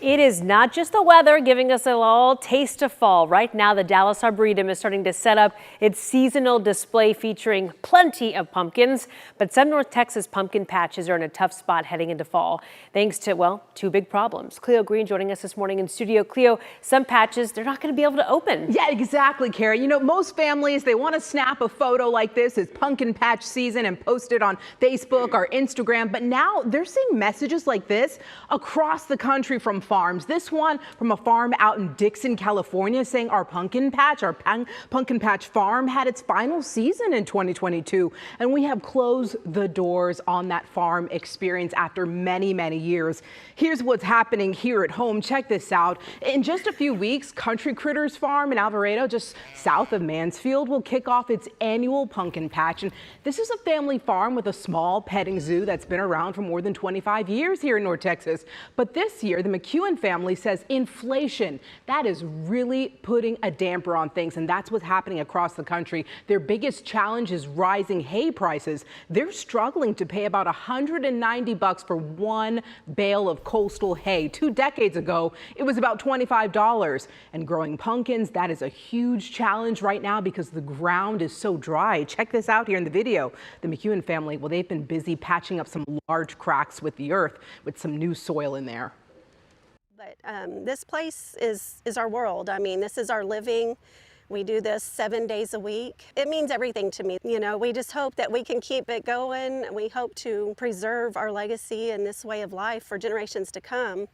It is not just the weather giving us a little taste of fall. Right now, the Dallas Arboretum is starting to set up its seasonal display featuring plenty of pumpkins. But some North Texas pumpkin patches are in a tough spot heading into fall, thanks to, well, two big problems. Cleo Green joining us this morning in studio. Cleo, some patches, they're not going to be able to open. Yeah, exactly, Carrie. You know, most families, they want to snap a photo like this. It's pumpkin patch season and post it on Facebook or Instagram. But now they're seeing messages like this across the country from farms. This one from a farm out in Dixon, California, saying our pumpkin patch farm had its final season in 2022. And we have closed the doors on that farm experience after many, many years. Here's what's happening here at home. Check this out. In just a few weeks, Country Critters Farm in Alvarado, just south of Mansfield, will kick off its annual pumpkin patch. And this is a family farm with a small petting zoo that's been around for more than 25 years here in North Texas. But this year, the McEwen family says inflation, that is really putting a damper on things, and that's what's happening across the country. Their biggest challenge is rising hay prices. They're struggling to pay about $190 for one bale of coastal hay. 2 decades ago, it was about $25. And growing pumpkins, that is a huge challenge right now because the ground is so dry. Check this out here in the video. The McEwen family, well, they've been busy patching up some large cracks with the earth with some new soil in there. But this place is our world. I mean, this is our living. We do this 7 days a week. It means everything to me. You know, we just hope that we can keep it going. We hope to preserve our legacy and this way of life for generations to come.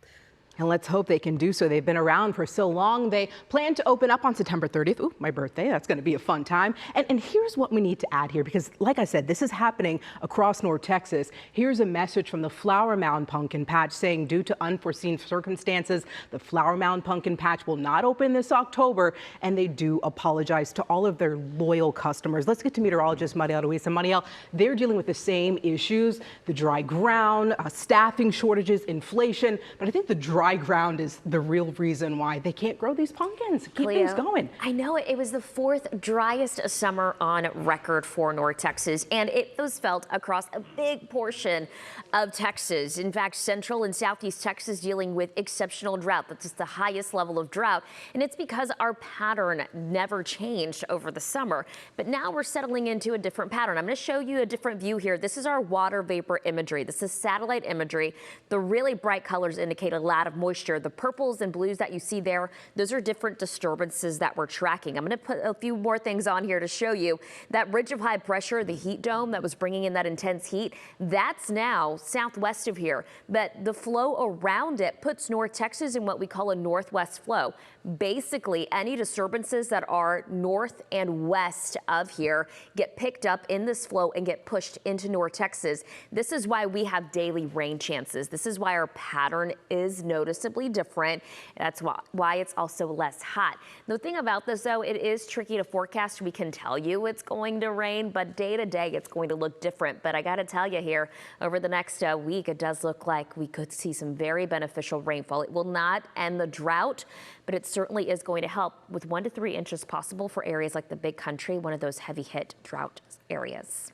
And let's hope they can do so. They've been around for so long. They plan to open up on September 30th. Ooh, my birthday. That's going to be a fun time. And here's what we need to add here, because like I said, this is happening across North Texas. Here's a message from the Flower Mound Pumpkin Patch saying due to unforeseen circumstances, the Flower Mound Pumpkin Patch will not open this October, and they do apologize to all of their loyal customers. Let's get to meteorologist Mariel Ruiz. And Mariel, they're dealing with the same issues, the dry ground, staffing shortages, inflation, but I think the dry ground is the real reason why they can't grow these pumpkins. Keep things going. I know it was the 4th driest summer on record for North Texas, and it was felt across a big portion of Texas. In fact, central and southeast Texas dealing with exceptional drought. That's the highest level of drought, and it's because our pattern never changed over the summer. But now we're settling into a different pattern. I'm going to show you a different view here. This is our water vapor imagery. This is satellite imagery. The really bright colors indicate a lot of moisture. The purples and blues that you see there, those are different disturbances that we're tracking. I'm going to put a few more things on here to show you. That ridge of high pressure, the heat dome that was bringing in that intense heat, that's now southwest of here. But the flow around it puts North Texas in what we call a northwest flow. Basically, any disturbances that are north and west of here get picked up in this flow and get pushed into North Texas. This is why we have daily rain chances. This is why our pattern is noticeably different. That's why it's also less hot. The thing about this, though, it is tricky to forecast. We can tell you it's going to rain, but day to day it's going to look different. But I got to tell you here, over the next week, it does look like we could see some very beneficial rainfall. It will not end the drought, but it certainly is going to help with 1 to 3 inches possible for areas like the Big Country, one of those heavy hit drought areas.